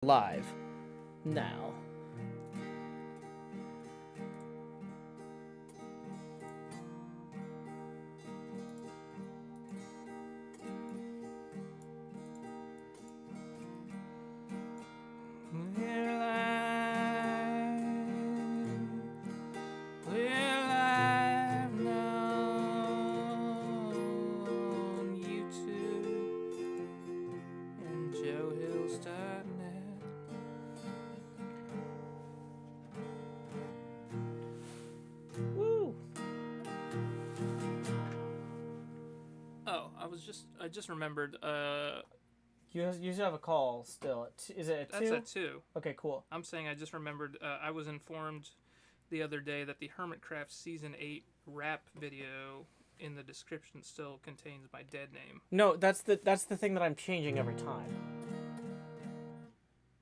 live now. I just remembered. You should have a call still. Is it at 2? That's at 2. Okay, cool. I'm saying I just remembered. I was informed the other day that the HermitCraft Season 8 rap video in the description still contains my dead name. No, that's the thing that I'm changing every time.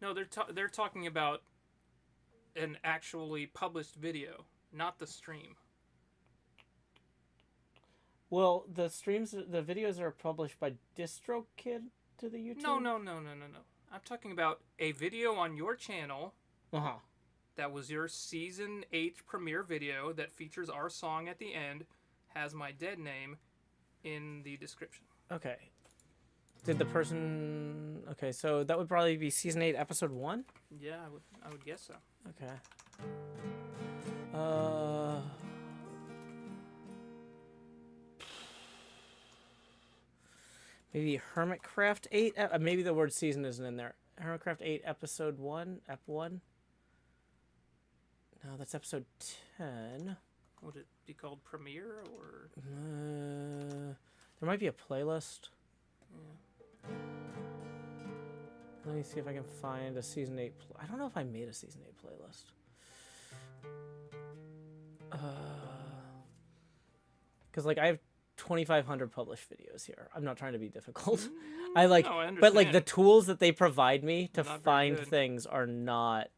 No, they're talking about an actually published video, not the stream. Well, the videos are published by DistroKid to the YouTube? No. I'm talking about a video on your channel. Uh-huh. That was your Season 8 premiere video that features our song at the end, has my dead name in the description. Okay. Did the person... Okay, so that would probably be Season 8, Episode 1? Yeah, I would guess so. Okay. Maybe HermitCraft 8? Maybe the word season isn't in there. HermitCraft 8, Episode 1? Ep 1? No, that's Episode 10. Would it be called Premiere, or...? There might be a playlist. Yeah. Let me see if I can find a Season 8... I don't know if I made a Season 8 playlist. Because, like, I have 2,500 published videos here. I'm not trying to be difficult. I understand. But like the tools that they provide me to find things are not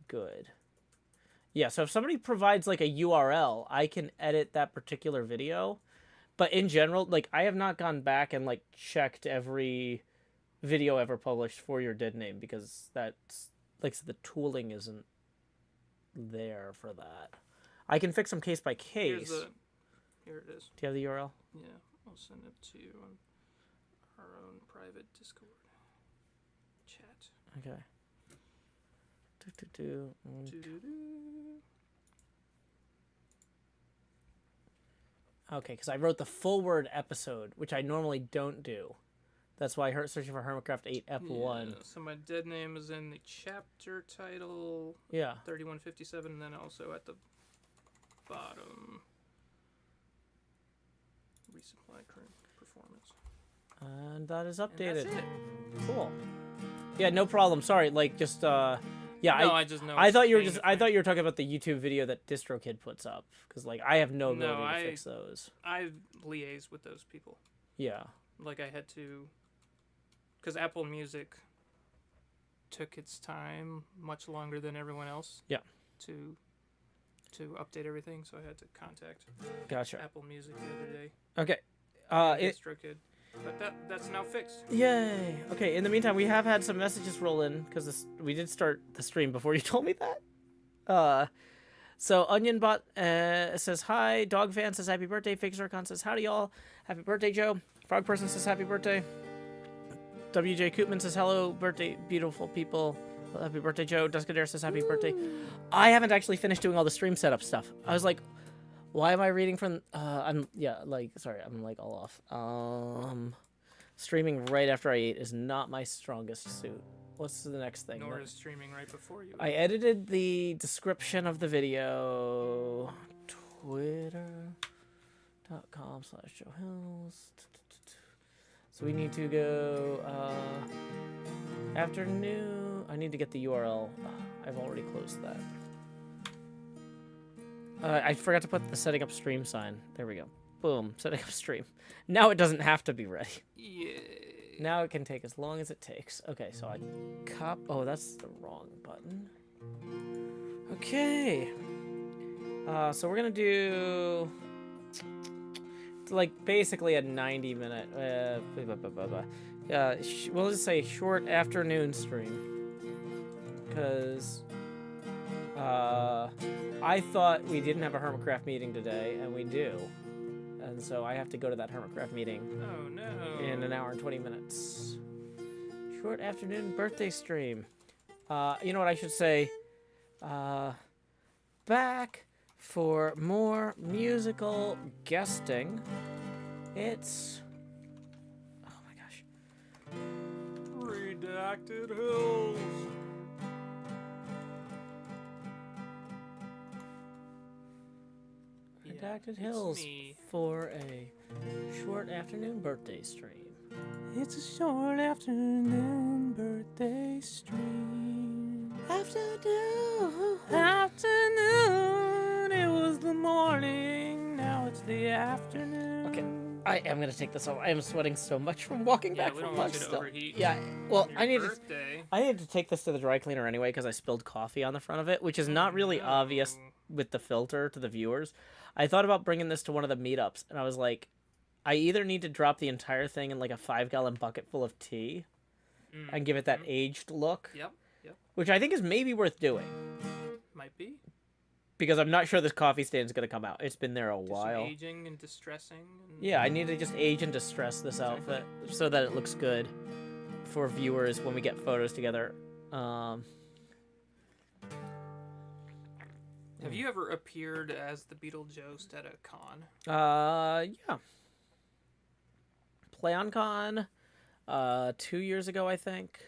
good. Yeah, so if somebody provides like a URL, I can edit that particular video. But in general, like I have not gone back and like checked every video ever published for your dead name because that's like the tooling isn't there for that. I can fix them case by case. Here it is. Do you have the URL? Yeah, I'll send it to you on our own private Discord chat. Okay. Okay, because I wrote the full word episode, which I normally don't do. That's why I searching for HermitCraft 8 Ep 1. So my dead name is in the chapter title. Yeah. 3157, and then also at the bottom. Resupply current performance. And that is updated. And that's it. Cool. Yeah, no problem. Sorry, like just yeah. No, I just know. I thought you were talking about the YouTube video that DistroKid puts up because like I have no ability to fix those. I liaise with those people. Yeah. Like I had to, because Apple Music took its time much longer than everyone else. Yeah. To update everything, so I had to contact Apple Music the other day. Okay. DistroKid. But that's now fixed. Yay. Okay, in the meantime, we have had some messages roll in, because we did start the stream before you told me that. So OnionBot says hi. Dog Fan says happy birthday. Fake Zircon says howdy y'all. Happy birthday, Joe. Frog Person says happy birthday. WJ Koopman says hello, birthday, beautiful people. Happy birthday, Joe. Duskadair says happy birthday. I haven't actually finished doing all the stream setup stuff. I was like, why am I reading from... I'm like all off. Streaming right after I eat is not my strongest suit. What's the next thing? Nor is streaming right before you. I edited the description of the video. Twitter.com/JoeHills. So we need to go... afternoon. I need to get the URL. I've already closed that. I forgot to put the setting up stream sign. There we go. Boom. Setting up stream. Now it doesn't have to be ready. Yay. Now it can take as long as it takes. Okay, so I oh, that's the wrong button. Okay. So we're gonna do like basically a 90-minute we'll just say short afternoon stream. Because I thought we didn't have a HermitCraft meeting today, and we do. And so I have to go to that HermitCraft meeting Oh no. in an hour and 20 minutes. Short afternoon birthday stream. You know what I should say? Back for more musical guesting. It's... Oh my gosh. Redacted Hills. Redacted Hills for a short afternoon birthday stream. It's a short afternoon birthday stream. Afternoon. It was the morning. Now it's the afternoon. Okay, I am gonna take this off. I am sweating so much from walking back we from don't lunch want you to still. overheat. Yeah, well, Your I need birthday. to take this to the dry cleaner anyway because I spilled coffee on the front of it, which is not really No. obvious with the filter to the viewers. I thought about bringing this to one of the meetups, and I was like, I either need to drop the entire thing in like a 5-gallon bucket full of tea and give it that aged look, Yep. which I think is maybe worth doing Might be. because I'm not sure this coffee stand is going to come out. It's been there a Do some while. aging and distressing. And... Yeah, I need to just age and distress this outfit so that it looks good for viewers when we get photos together. Have you ever appeared as the Beetlejuice at a con? Yeah. PlayOnCon, 2 years ago, I think.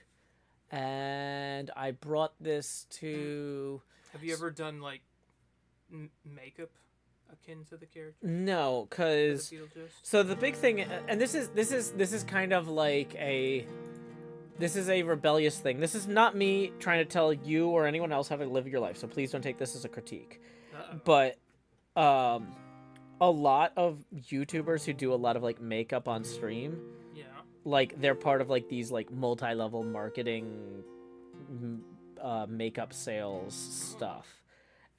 And I brought this to... Have you ever done, like, makeup akin to the character? No, For because... the Beetlejuice? So the big thing, and this is kind of like a... This is a rebellious thing. This is not me trying to tell you or anyone else how to live your life, so please don't take this as a critique. Uh-oh. But a lot of YouTubers who do a lot of like makeup on stream, Yeah. like they're part of like these like multi-level marketing makeup sales stuff.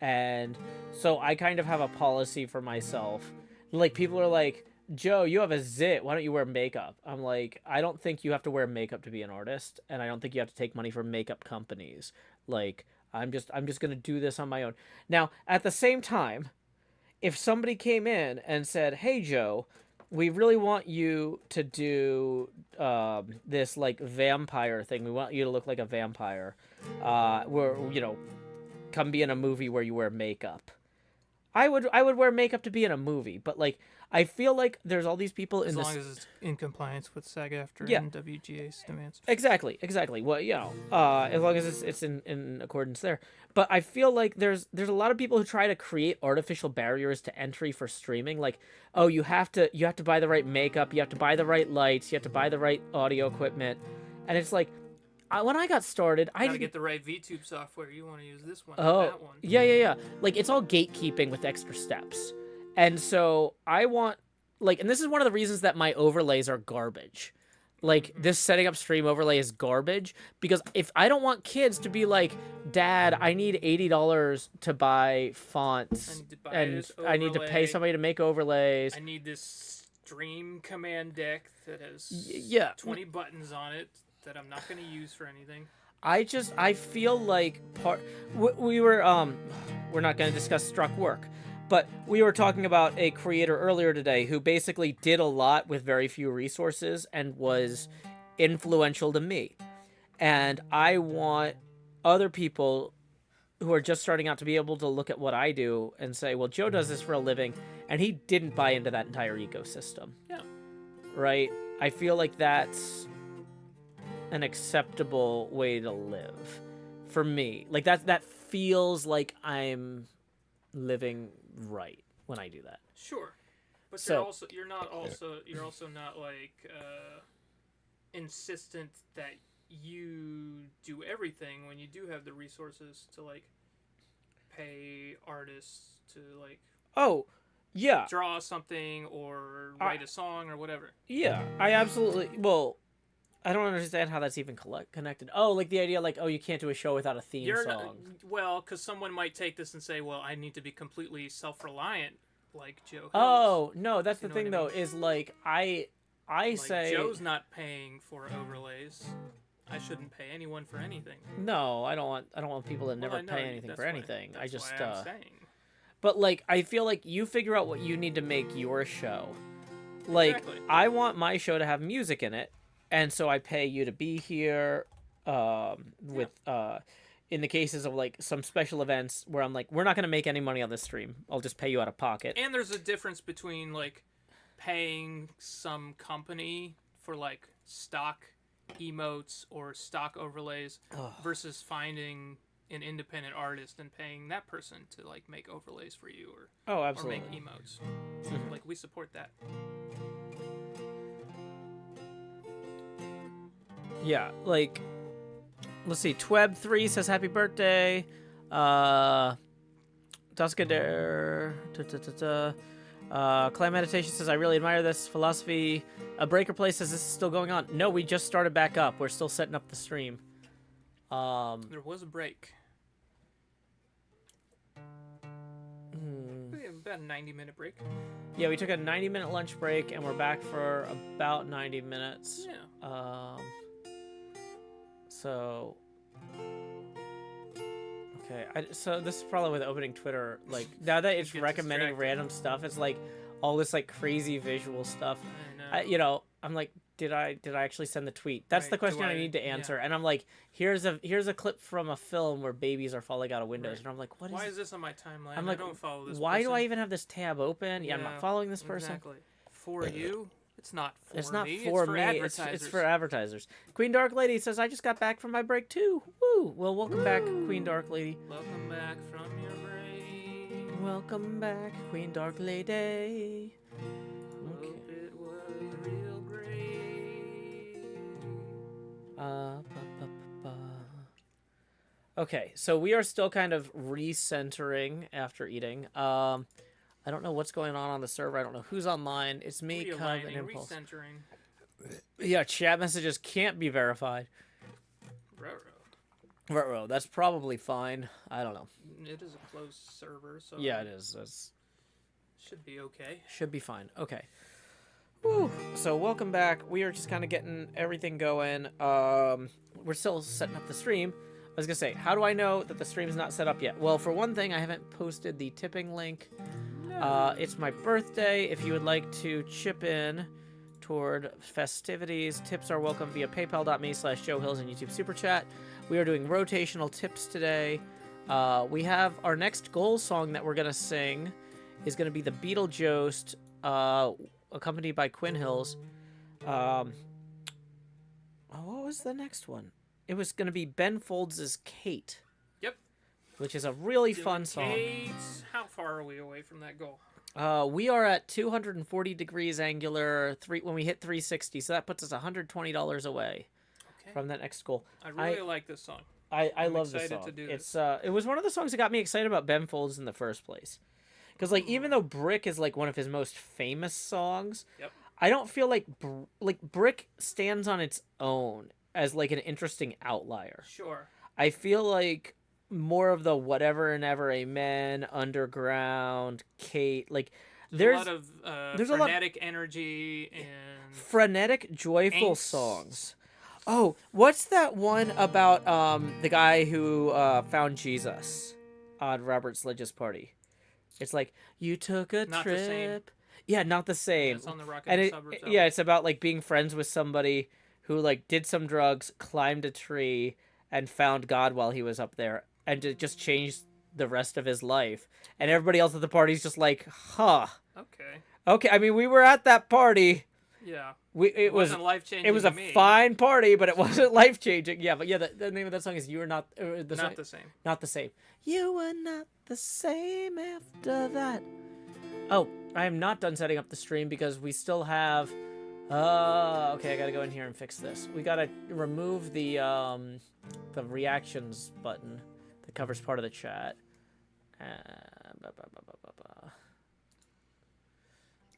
And so I kind of have a policy for myself. Like people are like, Joe, you have a zit. Why don't you wear makeup? I'm like, I don't think you have to wear makeup to be an artist, and I don't think you have to take money from makeup companies. Like, I'm just gonna do this on my own. Now, at the same time, if somebody came in and said, "Hey, Joe, we really want you to do this like vampire thing. We want you to look like a vampire. Come be in a movie where you wear makeup." I would wear makeup to be in a movie, but like I feel like there's all these people in As this. long as it's in compliance with SAG-AFTRA Yeah. and WGA's demands. Exactly. Well, as long as it's in accordance there. But I feel like there's a lot of people who try to create artificial barriers to entry for streaming. Like, oh, you have to buy the right makeup, you have to buy the right lights, you have to buy the right audio equipment, and it's like, when I got started, I Gotta didn't get the right VTube software. You want to use this one, Oh, that one. yeah. Like, it's all gatekeeping with extra steps. And so I want, like, and this is one of the reasons that my overlays are garbage. Like, this setting up stream overlay is garbage, because if I don't want kids to be like, Dad, I need $80 to buy fonts, I need to pay somebody to make overlays. I need this stream command deck that has Yeah. 20 buttons on it that I'm not going to use for anything. I feel like we were, we're not going to discuss struck work, but we were talking about a creator earlier today who basically did a lot with very few resources and was influential to me. And I want other people who are just starting out to be able to look at what I do and say, well, Joe does this for a living, and he didn't buy into that entire ecosystem. Yeah. Right? I feel like that's an acceptable way to live for me. Like that feels like I'm living right when I do that. Sure. But So- you're also not like insistent that you do everything when you do have the resources to like pay artists to like Oh, yeah. draw something or write a song or whatever. Yeah. I absolutely, well, I don't understand how that's even connected. Oh, like the idea like, oh, you can't do a show without a theme song. Well, because someone might take this and say, well, I need to be completely self-reliant like Joe Hills. Oh, no, that's the know thing what I though, is like I Like, say Joe's not paying for overlays. I shouldn't pay anyone for anything. no. I don't want people to never I know pay anything that's for why- anything. I that's just why I'm saying. but like I feel like you figure out what you need to make your show. Like Exactly. I want my show to have music in it, and so I pay you to be here. With in the cases of like some special events where I'm like, we're not gonna make any money on this stream. I'll just pay you out of pocket. And there's a difference between like paying some company for like stock emotes or stock overlays versus finding an independent artist and paying that person to like make overlays for you Oh, or absolutely. make emotes. Like we support that. Yeah, like let's see. Tweb3 says happy birthday. Duskader. Clan Meditation says I really admire this philosophy. Breaker Play says this is still going on. No, we just started back up. We're still setting up the stream. There was a break. About a 90-minute break. Yeah, we took a 90-minute lunch break and we're back for about 90 minutes. Yeah. So okay, so this is probably with opening Twitter. Like now that it's Get recommending distracted. random stuff, it's like all this like crazy visual stuff. I know. You know, I'm like, did I actually send the tweet? That's Right, the question do I I- need to answer. yeah. And I'm like, here's a clip from a film where babies are falling out of windows, Right. and I'm like, what is? Why is this on my timeline? I'm like, I don't follow this why person. do I even have this tab open? Yeah, I'm not Yeah, following this person. Exactly. For you? It's not for It's not me. for it's for me. advertisers. It's for advertisers. Queen Dark Lady says I just got back from my break too. Woo! Well, welcome back, Queen Dark Lady. Welcome back from your break. Welcome back, Queen Dark Lady. Okay. Hope it was real great. Ba, ba, ba. Okay, so we are still kind of recentering after eating. I don't know what's going on the server. I don't know who's online. It's me, Cub, and Realigning, Impulse. recentering. Yeah, chat messages can't be verified. Ruh-roh. That's probably fine. I don't know. It is a closed server, so Yeah, it is. That's should be okay. should be fine. Okay. Woo. So welcome back. We are just kind of getting everything going. We're still setting up the stream. I was gonna say, how do I know that the stream's not set up yet? Well, for one thing, I haven't posted the tipping link. It's my birthday. If you would like to chip in toward festivities, tips are welcome via paypal.me/JoeHills and YouTube Super Chat. We are doing rotational tips today. We have our next goal song that we're gonna sing is gonna be the Beetlejuice, accompanied by Quinn Hills. What was the next one? It was gonna be Ben Folds' Kate. Yep. Which is a really fun song. Kate, how far are we away from that goal? We are at 240 degrees angular when we hit 360, so that puts us $120 away from that next goal. I really like this song. I love this excited song. to do It's it was one of the songs that got me excited about Ben Folds in the first place, because like even though Brick is like one of his most famous songs, Yep. I don't feel like Brick stands on its own as like an interesting outlier. Sure. I feel like more of the Whatever and Ever Amen, Underground, Kate, like there's a lot of there's a lot- frenetic energy and frenetic, joyful angst. songs. Oh, what's that one about the guy who found Jesus on Robert Sledge's party? It's like, you took a Not the trip. same. Yeah, not the same. It's on the Rock And and it, Suburbs. yeah, it's about like being friends with somebody who like did some drugs, climbed a tree, and found God while he was up there, and it just changed the rest of his life. And everybody else at the party's just like, huh. Okay. Okay, I mean, we were at that party. Yeah. It was wasn't life-changing It was to a me. fine party, but it wasn't life changing. Yeah, but yeah, the name of that song is "You Were Not Not the same. Not the Same." You were not the same after that. Oh, I am not done setting up the stream because we still have. Okay, I gotta go in here and fix this. We gotta remove the reactions button that covers part of the chat.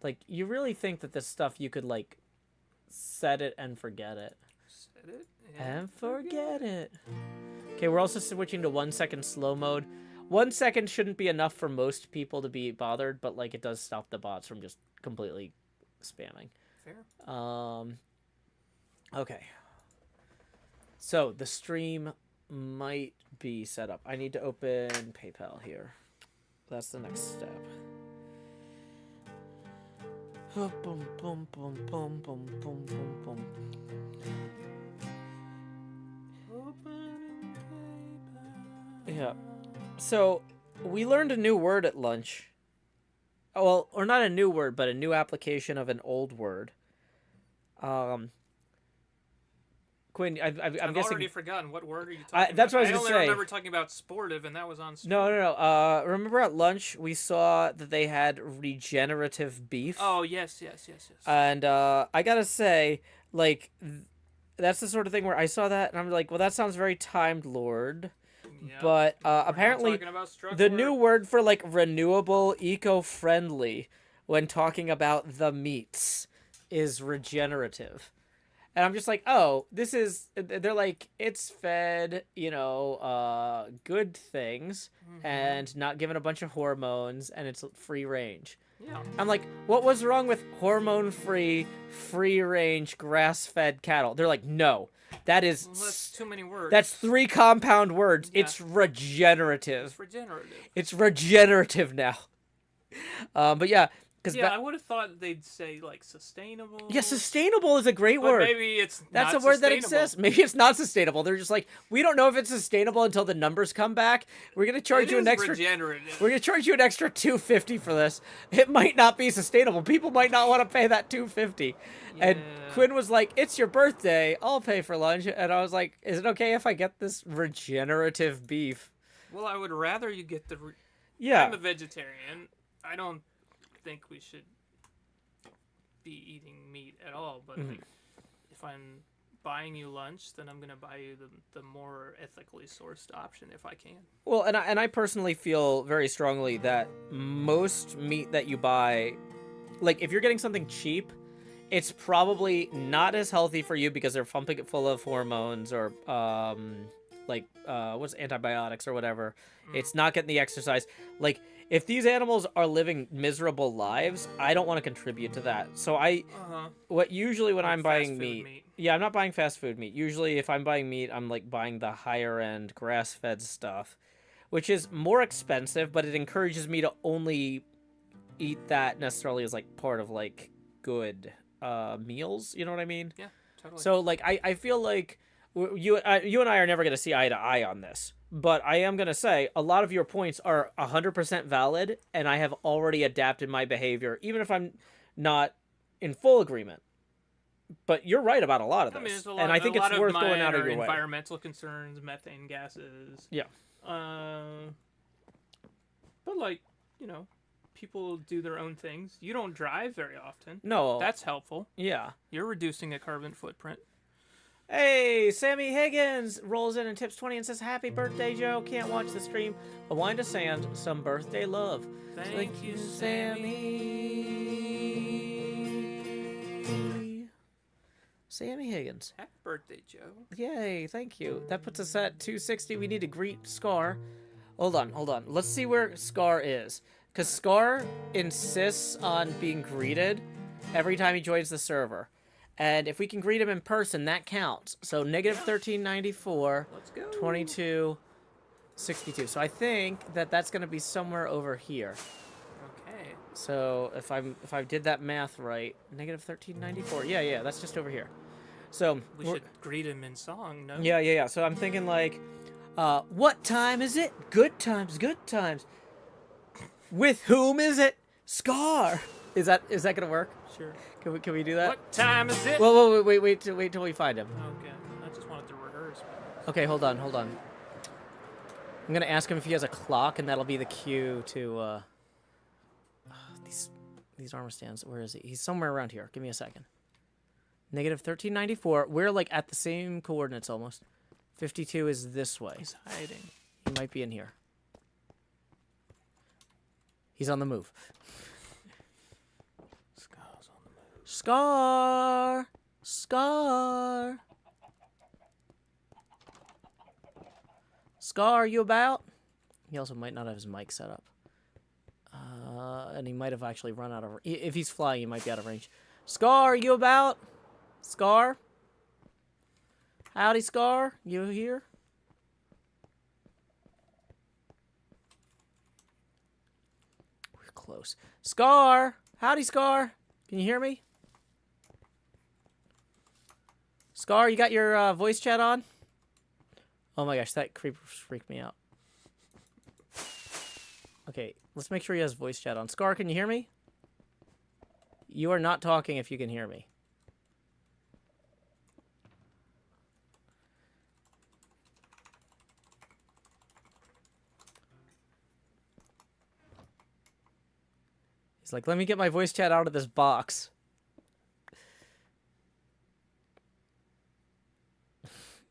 Like, you really think that this stuff you could like set it and forget it? Set it And forget it. Okay, we're also switching to 1 second slow mode. 1 second shouldn't be enough for most people to be bothered, but like it does stop the bots from just completely spamming. Fair. Okay. So the stream might be set up. I need to open PayPal here. That's the next step. Boom, boom, boom, boom, boom, boom, boom, boom. Yeah. So we learned a new word at lunch. Well, or not a new word, but a new application of an old word. Quinn, I'm I've guessing. already forgotten what word are you talking That's about. what I was I gonna only say. remember talking about sportive, and that was on. No. Remember at lunch we saw that they had regenerative beef. Oh yes. And I gotta say, like, that's the sort of thing where I saw that and I'm like, well, that sounds very timed, Lord. Yeah, But we're apparently, not talking about the work. new word for like renewable, eco-friendly, when talking about the meats, is regenerative. And I'm just like, oh, this is. They're like, it's fed, good things, and not given a bunch of hormones, and it's free range. Yeah. I'm like, what was wrong with hormone-free, free-range, grass-fed cattle? They're like, no, That's too many words. That's 3 compound words. Yeah. It's regenerative. It's regenerative. It's regenerative now. But yeah. I would have thought they'd say like sustainable. Yeah, sustainable is a great but word. Maybe That's not a word that sustainable. exists. Maybe it's not sustainable. They're just like, we don't know if it's sustainable until the numbers come back. We're gonna charge you an extra. Regenerative. We're gonna charge you an extra $250 for this. It might not be sustainable. People might not want to pay that $250. Yeah. And Quinn was like, "It's your birthday. I'll pay for lunch." And I was like, "Is it okay if I get this regenerative beef?" Well, I would rather you get the. Yeah. I'm a vegetarian. I don't think we should be eating meat at all, but like, if I'm buying you lunch, then I'm gonna buy you the more ethically sourced option if I can. Well, and I personally feel very strongly that most meat that you buy, like if you're getting something cheap, it's probably not as healthy for you because they're pumping it full of hormones or what's antibiotics or whatever. It's not getting the exercise. Like, if these animals are living miserable lives, I don't want to contribute to that. So when I'm buying meat, yeah, I'm not buying fast food meat. Usually if I'm buying meat, I'm like buying the higher end grass-fed stuff, which is more expensive, but it encourages me to only eat that necessarily as like part of like good meals. You know what I mean? Yeah, totally. So like I feel like you and I are never going to see eye to eye on this. But I am going to say a lot of your points are 100% valid, and I have already adapted my behavior, even if I'm not in full agreement. But you're right about a lot of this. And I think it's worth going out of your way. Environmental concerns, methane gases. Yeah. But like, people do their own things. You don't drive very often. No. That's helpful. Yeah. You're reducing a carbon footprint. Hey, Sammy Higgins rolls in and tips 20 and says, "Happy birthday, Joe. Can't watch the stream. A wine to sand, some birthday love." Thank you, Sammy. Sammy Higgins. Happy birthday, Joe. Yay, thank you. That puts us at 260. We need to greet Scar. Hold on. Let's see where Scar is. Because Scar insists on being greeted every time he joins the server. And if we can greet him in person, that counts. So -1394, Let's go. 2262. So I think that's going to be somewhere over here. Okay. So if I did that math right, -1394. Yeah, that's just over here. So we should greet him in song, no? Yeah. So I'm thinking like, what time is it? Good times. With whom is it? Scar. Is that gonna work? Sure. Can we do that? What time is it? Well, wait till we find him. Okay. I just wanted to rehearse. Okay, hold on. I'm gonna ask him if he has a clock, and that'll be the cue to these armor stands. Where is he? He's somewhere around here. Give me a second. -1394. We're like at the same coordinates almost. 52 is this way. He's hiding. He might be in here. He's on the move. Scar's on the move. Scar, you about? He also might not have his mic set up. And he might have actually run out of... If he's flying, he might be out of range. Scar, you about? Scar? Howdy, Scar. You here? We're close. Scar! Howdy, Scar. Can you hear me? Scar, you got your voice chat on? Oh my gosh, that creeper freaked me out. Okay, let's make sure he has voice chat on. Scar, can you hear me? You are not talking if you can hear me. He's like, let me get my voice chat out of this box.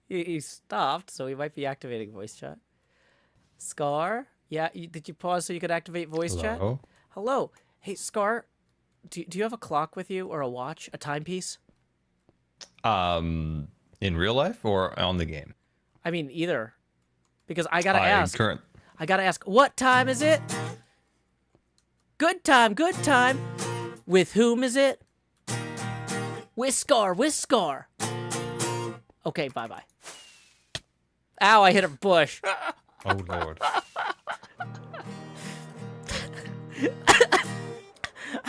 He stopped, so he might be activating voice chat. Scar? Yeah, did you pause so you could activate voice chat? Hello. Hey, Scar, do you have a clock with you or a watch, a timepiece? In real life or on the game? I mean, either. Because I gotta ask. Current. I gotta ask, what time is it? Good time, good time. With whom is it? With Scar, with Scar. Okay, bye-bye. Ow, I hit a bush. Oh, Lord. I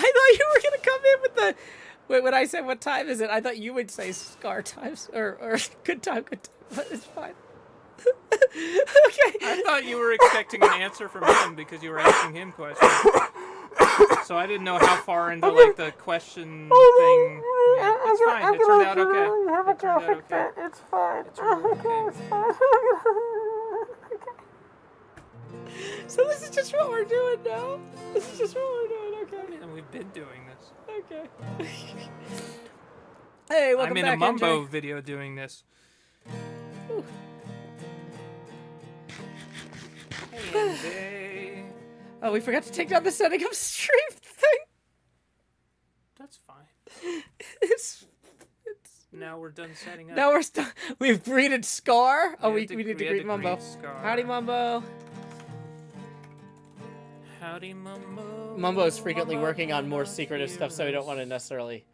thought you were gonna come in with the... Wait, when I said what time is it, I thought you would say Scar times, or good time, but it's fine. Okay. I thought you were expecting an answer from him because you were asking him questions. So I didn't know how far into like the question thing. Yeah, it's fine. It turned out okay. It turned out okay. It's fine. It turned out okay. It's fine. So this is just what we're doing now? This is just what we're doing, okay. And we've been doing this. Okay. Hey, welcome I'm in back, a Mumbo NJ. video doing this. Ooh. Hey, Oh, we forgot to take down the setting up stream thing. that's fine. It's Now we're done setting up. now we've greeted Scar. Oh, we had need to had greet Mumbo. Scar. Howdy, Mumbo. Howdy, Mumbo. Mumbo's frequently working on more secretive stuff, so we don't want to necessarily.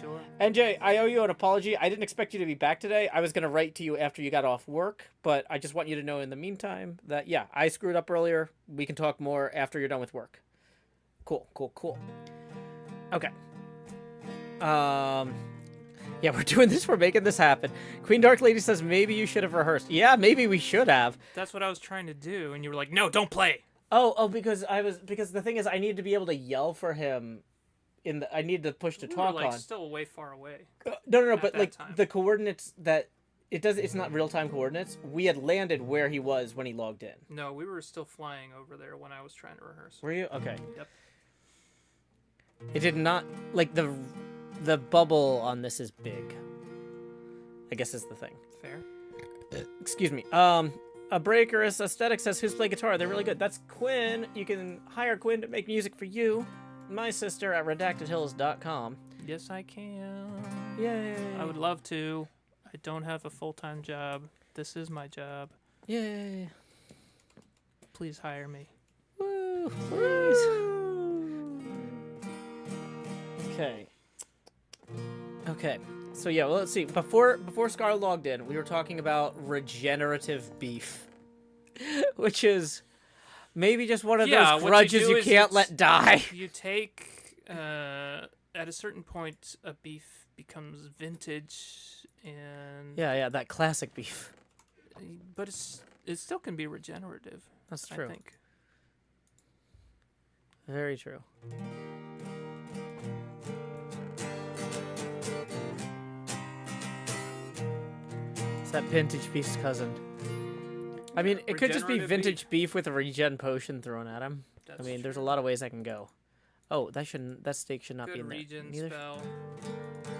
Sure. NJ, I owe you an apology. I didn't expect you to be back today. I was going to write to you after you got off work, but I just want you to know in the meantime that, yeah, I screwed up earlier. We can talk more after you're done with work. Cool, cool, cool. Okay. Yeah, we're doing this. We're making this happen. Queen Dark Lady says maybe you should have rehearsed. Yeah, maybe we should have. That's what I was trying to do, and you were like, "No, don't play." Because the thing is, I needed to be able to yell for him. I needed to push to We talk were, like, on. still way far away. No, but that like time. the coordinates that it's not real time coordinates. We had landed where he was when he logged in. No, we were still flying over there when I was trying to rehearse. Were you? Okay. Yep. It did not like the bubble on this is big. I guess is the thing. Fair. Excuse me. A Breakerous Aesthetic says, who's play guitar? They're really good. That's Quinn. You can hire Quinn to make music for you. My sister at redactedhills.com. Yes, I can. Yay. I would love to. I don't have a full-time job. This is my job. Yay. Please hire me. Woo. Please. Okay. Okay. So yeah, well, let's see. Before Scar logged in, we were talking about regenerative beef, which is maybe just one of those grudges you can't let die. You take at a certain point, a beef becomes vintage, and Yeah, that classic beef. but it still can be regenerative. That's true. I think. Very true. It's that vintage beef's cousin. I mean, it could just be Regenerative vintage beef with a regen potion thrown at him. That's I mean, there's a true. lot of ways that can go. Oh, that steak should not be Good in there. regen Neither- spell.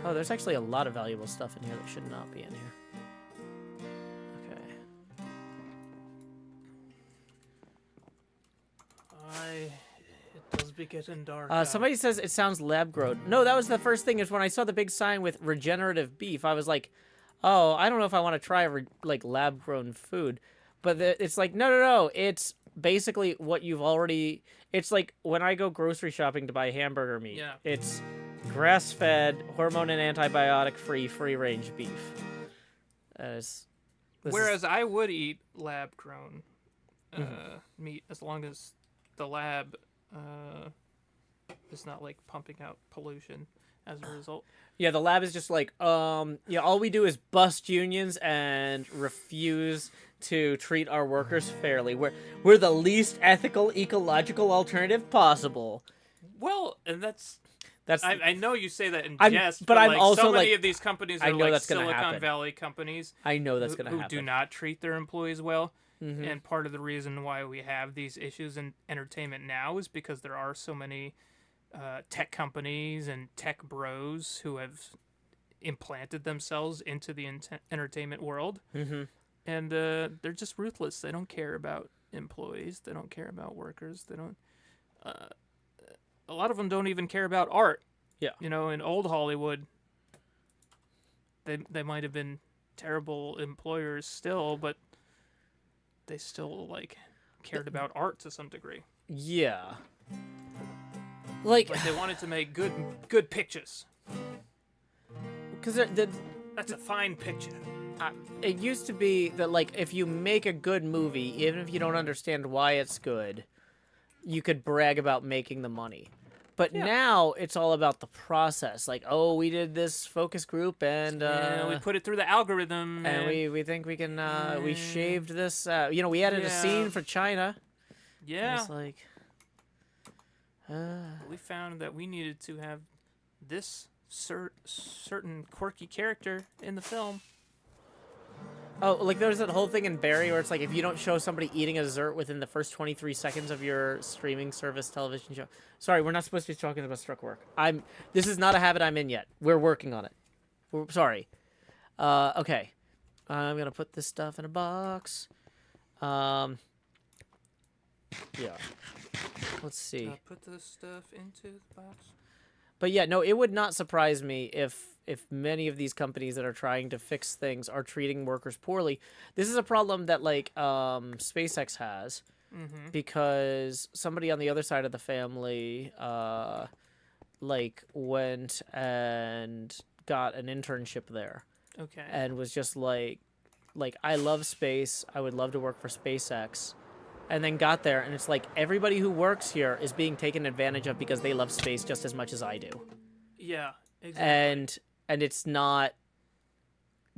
Oh, there's actually a lot of valuable stuff in here that should not be in here. Okay. It does be getting dark. Somebody says it sounds lab grown. No, that was the first thing. Is when I saw the big sign with regenerative beef, I was like, oh, I don't know if I want to try like lab grown food. But it's like, no. It's basically what you've already. It's like when I go grocery shopping to buy hamburger meat. Yeah. It's grass-fed, hormone and antibiotic-free, free-range beef. Whereas I would eat lab-grown meat as long as the lab is not like pumping out pollution as a result. Yeah, the lab is just like, all we do is bust unions and refuse to treat our workers fairly. We're the least ethical, ecological alternative possible. Well, and that's That's I know you say that in I'm- jest, but I'm like, also, so many like, of these companies I are know like that's gonna Silicon happen. Valley companies I know that's going to who happen. do not treat their employees well. Mm-hmm. And part of the reason why we have these issues in entertainment now is because there are so many tech companies and tech bros who have implanted themselves into the entertainment world. Mm-hmm. And they're just ruthless. They don't care about employees. They don't care about workers. They don't. A lot of them don't even care about art. Yeah. You know, in old Hollywood, they might have been terrible employers still, but they still like cared about art to some degree. Yeah. Like they wanted to make good pictures. because That's a fine picture. it used to be that, like, if you make a good movie, even if you don't understand why it's good, you could brag about making the money. But now it's all about the process. Like, oh, we did this focus group and we put it through the algorithm, and we think we can we shaved this. We added a scene for China. Yeah. It's like We found that we needed to have this certain quirky character in the film. oh, like there's that whole thing in Barry where it's like if you don't show somebody eating a dessert within the first 23 seconds of your streaming service television show. Sorry, we're not supposed to be talking about struck work. This is not a habit I'm in yet. We're working on it. Sorry. Okay. I'm gonna put this stuff in a box. Yeah. Let's see. Put the stuff into the box. But yeah, no, it would not surprise me if many of these companies that are trying to fix things are treating workers poorly. This is a problem that like SpaceX has because somebody on the other side of the family like went and got an internship there. Okay. And was just like I love space. I would love to work for SpaceX. And then got there, and it's like everybody who works here is being taken advantage of because they love space just as much as I do. Yeah, exactly. And it's not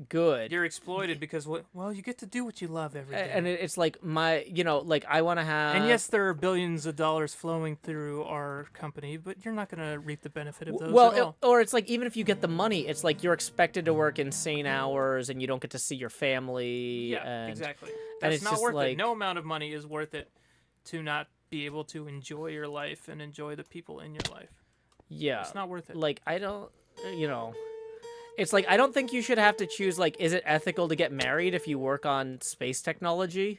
good. You're exploited because you get to do what you love every day. And it's like I want to have. And yes, there are billions of dollars flowing through our company, but you're not going to reap the benefit of those. Well, or it's like even if you get the money, it's like you're expected to work insane hours, and you don't get to see your family. Yeah, exactly. And That's it's not just worth like, it. No amount of money is worth it to not be able to enjoy your life and enjoy the people in your life. Yeah, it's not worth it. Like I don't, It's like I don't think you should have to choose. Like, is it ethical to get married if you work on space technology?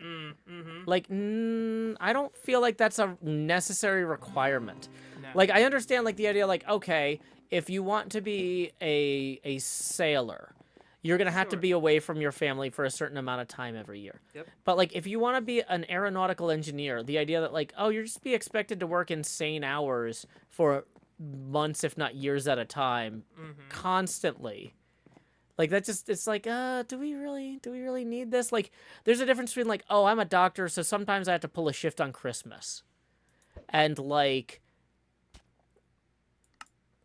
Like, I don't feel like that's a necessary requirement. No. Like, I understand like the idea. Like, okay, if you want to be a sailor, you're gonna have to be away from your family for a certain amount of time every year. Yep. But like, if you want to be an aeronautical engineer, the idea that like, oh, you're just be expected to work insane hours for months, if not years at a time, constantly. Like that just, it's like, do we really need this? Like, there's a difference between like, oh, I'm a doctor, so sometimes I have to pull a shift on Christmas. And like,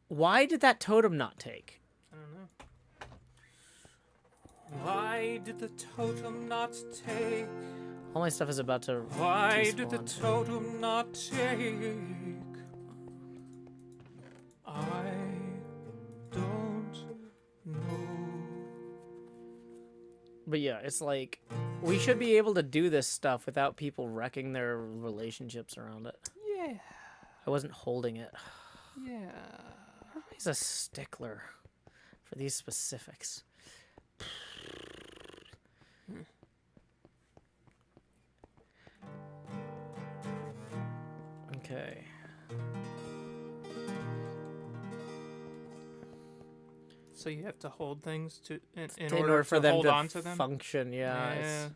why did that totem not take? I don't know. Why did the totem not take? All my stuff is about to Why despawn. did the totem not take? I don't know. But yeah, it's like, we should be able to do this stuff without people wrecking their relationships around it. Yeah. I wasn't holding it. Yeah. He's a stickler for these specifics. Okay. So you have to hold things to in In order for to them hold to on to them. function, yeah. Yeah.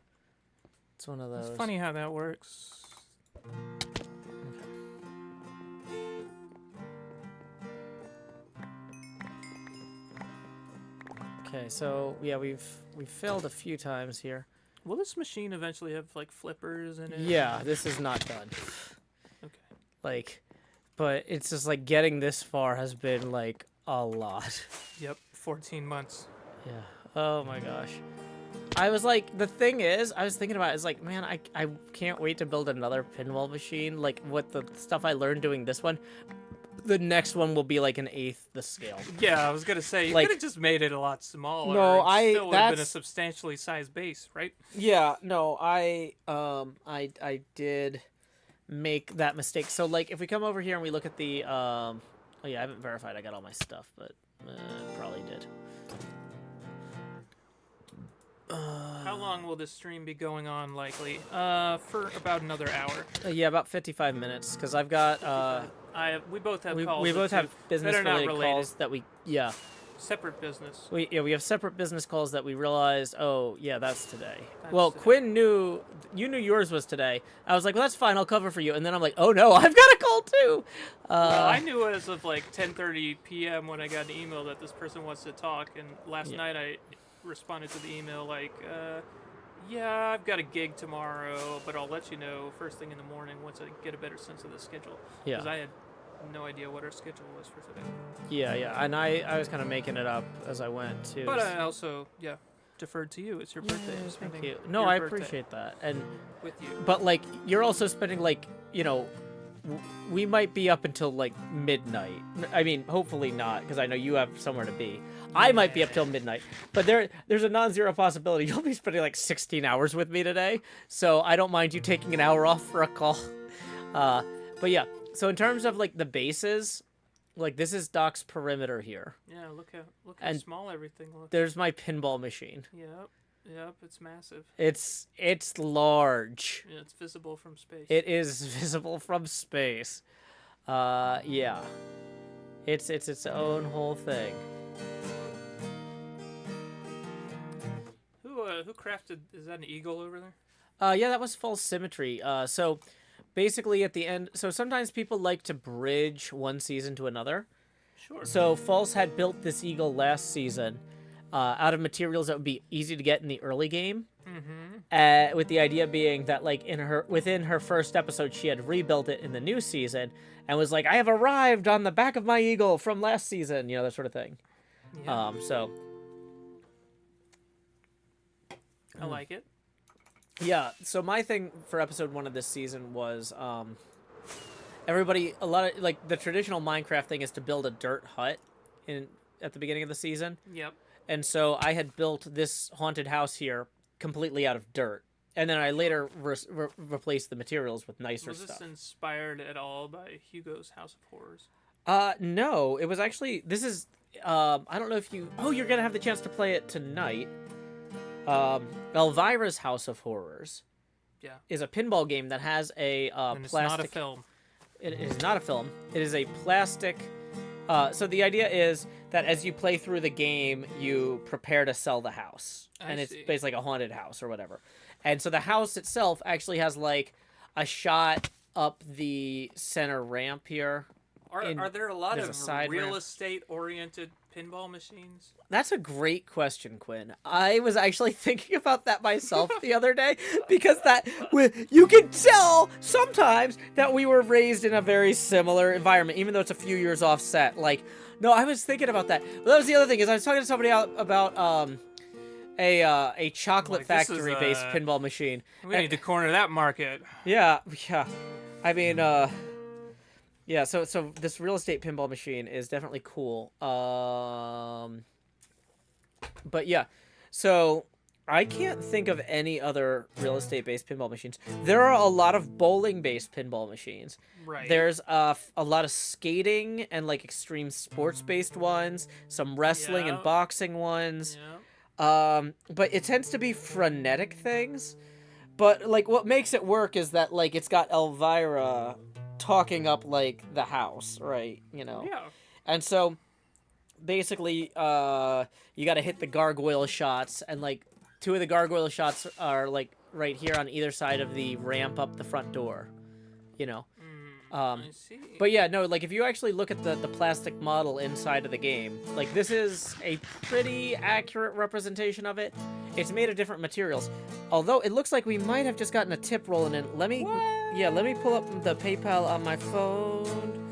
It's one of those. It's funny how that works. Okay, so yeah, we've failed a few times here. Will this machine eventually have like flippers in it? Yeah, this is not done. Okay. Like, but it's just like getting this far has been like a lot. Yep. 14 months. Yeah. Oh my gosh. I was like, the thing is, I was thinking about it, is like, man, I can't wait to build another pinball machine. Like, with the stuff I learned doing this one, the next one will be like an eighth the scale. Yeah, I was gonna say you Like- could have just made it a lot smaller. No, and still would have been a that's- substantially sized base, right? Yeah, no, I did make that mistake. So like, if we come over here and we look at the oh yeah, I haven't verified I got all my stuff, but probably did. How long will this stream be going on? Likely, for about another hour. Yeah, about 55 minutes, because I've got We both have we calls. both have business that are not related related. calls that we Separate business. we have separate business calls that we realized, oh yeah, that's today. That's Well, today. Quinn knew yours was today. I was like, well, that's fine, I'll cover for you. And then I'm like, oh no, I've got a call too. Well, I knew as of like 10:30 p.m. when I got an email that this person wants to talk, and last night I responded to the email like, yeah, I've got a gig tomorrow, but I'll let you know first thing in the morning once I get a better sense of the schedule. Yeah. Because I had no idea what our schedule was for today. Yeah, and I was kind of making it up as I went too. But I also, deferred to you. It's your birthday. I'm Thank spending you. No, your I birthday appreciate that. And with you. but like, you're also spending like, we might be up until like midnight. I mean, hopefully not, because I know you have somewhere to be. I might be up till midnight, but there's a non-zero possibility you'll be spending like 16 hours with me today. So I don't mind you taking an hour off for a call. But yeah, so in terms of like the bases, like this is Doc's perimeter here. Yeah, look how And small everything looks. There's my pinball machine. Yep, it's massive. It's large. Yeah, it's visible from space. It is visible from space. Yeah. It's its own whole thing. Who crafted? Is that an eagle over there? Yeah, that was false symmetry. So basically at the end, so sometimes people like to bridge one season to another. Sure. So False had built this eagle last season out of materials that would be easy to get in the early game. Mm-hmm. With the idea being that like within her first episode, she had rebuilt it in the new season and was like, I have arrived on the back of my eagle from last season, that sort of thing. Yeah. So I like it. yeah, so my thing for episode 1 of this season was a lot of like the traditional Minecraft thing is to build a dirt hut at the beginning of the season. Yep. And so I had built this haunted house here completely out of dirt. And then I later replaced the materials with nicer Was this stuff. inspired at all by Hugo's House of Horrors? No, it was actually, this is, I don't know if you're going to have the chance to play it tonight. Elvira's House of Horrors is a pinball game that has a And it's plastic... not a film. It is not a film. It is a plastic... so the idea is that as you play through the game, you prepare to sell the house. I It's see. basically like a haunted house or whatever. And so the house itself actually has like a shot up the center ramp here. Are there a lot there's of a side real ramp. estate-oriented pinball machines? That's a great question, Quinn. I was actually thinking about that myself the other day because you can tell sometimes that we were raised in a very similar environment, even though it's a few years offset. Like, no, I was thinking about that. Well, that was the other thing is I was talking to somebody about a chocolate Like, this is, factory-based pinball machine. We need to corner that market. Yeah. I mean, yeah, so this real estate pinball machine is definitely cool. But yeah, so I can't think of any other real estate-based pinball machines. There are a lot of bowling-based pinball machines. Right. There's a lot of skating and like extreme sports-based ones, some wrestling and Yeah. boxing ones. Yeah. But it tends to be frenetic things. But like what makes it work is that like it's got Elvira talking up like the house, right? Yeah. And so basically you got to hit the gargoyle shots, and like 2 of the gargoyle shots are like right here on either side of the ramp up the front door, I see. But yeah, no, like if you actually look at the plastic model inside of the game, like this is a pretty accurate representation of it. It's made of different materials. Although it looks like we might have just gotten a tip rolling in. Let me pull up the PayPal on my phone.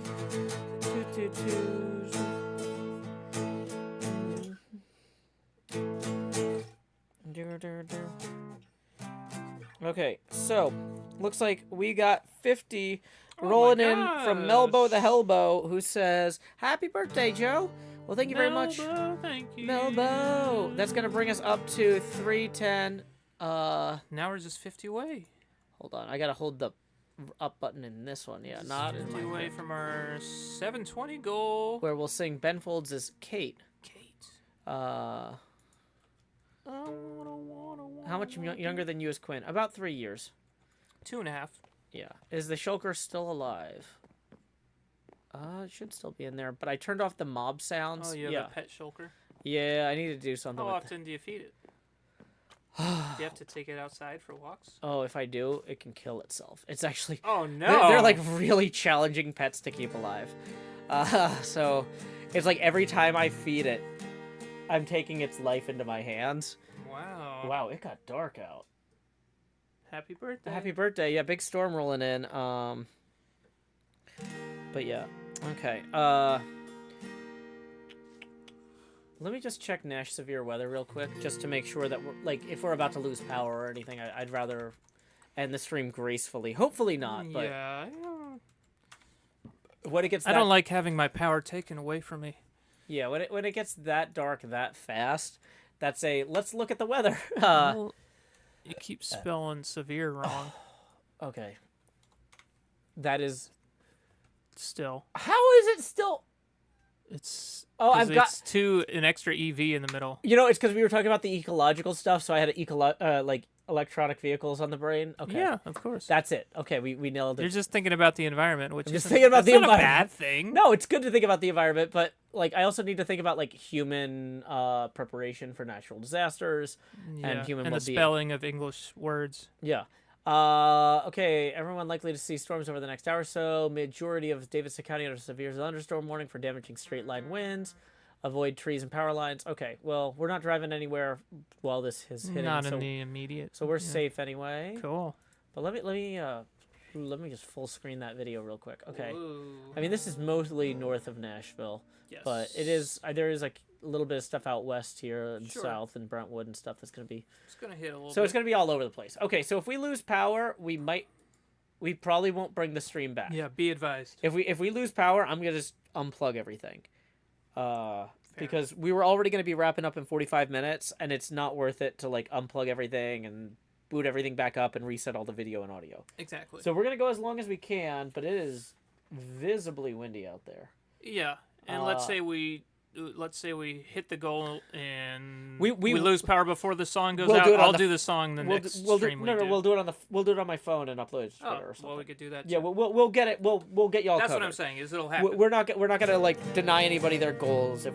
Okay, so looks like we got 50 rolling in from Melbo the Hellbo, who says, "Happy birthday, Joe." Well, thank you very much. Thank you. Melbo. That's going to bring us up to 310. Now we're just 50 away. Hold on. I got to hold the up button in this one. Yeah, not in 50 my away from our 720 goal. where we'll sing Ben Folds as Kate. Kate. How much younger than you is Quinn? About 3 years. 2.5. Yeah. Is the shulker still alive? It should still be in there, but I turned off the mob sounds. Oh, you have a pet shulker? Yeah, I need to do something How with often do you feed it? Do you have to take it outside for walks? Oh, if I do, it can kill itself. It's actually... Oh, no! They're like really challenging pets to keep alive. So it's like every time I feed it, I'm taking its life into my hands. Wow. Wow, it got dark out. Happy birthday. Happy birthday. Yeah, big storm rolling in. But yeah. Okay. Let me just check Nash severe weather real quick, just to make sure that we're like, if we're about to lose power or anything, I'd rather end the stream gracefully. Hopefully not, but Yeah. when it gets I don't like having my power taken away from me. Yeah, when it gets that dark that fast, that's a let's look at the weather. Well, you keep spelling severe wrong. Okay. That is Still. how is it still? It's I've got it's an extra EV in the middle. You know, it's because we were talking about the ecological stuff, so I had like electronic vehicles on the brain. Okay. Yeah, of course. That's it. Okay, we nailed it. You're just thinking about the environment, which just is thinking about the not a environment. bad thing. No, it's good to think about the environment, but like I also need to think about like human preparation for natural disasters and human and well-being. the spelling of English words. Yeah. Okay, everyone likely to see storms over the next hour or so. Majority of Davidson County under severe thunderstorm warning for damaging straight line winds. Avoid trees and power lines. Okay, well, we're not driving anywhere while this is hitting. Not in the immediate. So we're safe anyway. Cool. But let me just full screen that video real quick. Okay. Whoa. I mean, this is mostly north of Nashville, Yes. but it is there is like a little bit of stuff out west here and Sure. south and Brentwood and stuff that's going to be. It's gonna hit a little. So it's going to be all over the place. Okay, so if we lose power, we probably won't bring the stream back. Yeah, be advised. If we lose power, I'm going to just unplug everything. Because we were already going to be wrapping up in 45 minutes, and it's not worth it to like unplug everything and boot everything back up and reset all the video and audio. Exactly. So we're going to go as long as we can, but it is visibly windy out there. Yeah, and let's say we hit the goal and we lose power before the song goes we'll out. do it on I'll the do the song the next stream. we'll do it on my phone and upload it to Twitter or something. Well, we could do that. Yeah, too. we'll get it. We'll get y'all That's covered. what I'm saying. Is it'll happen. We're not gonna like deny anybody their goals if we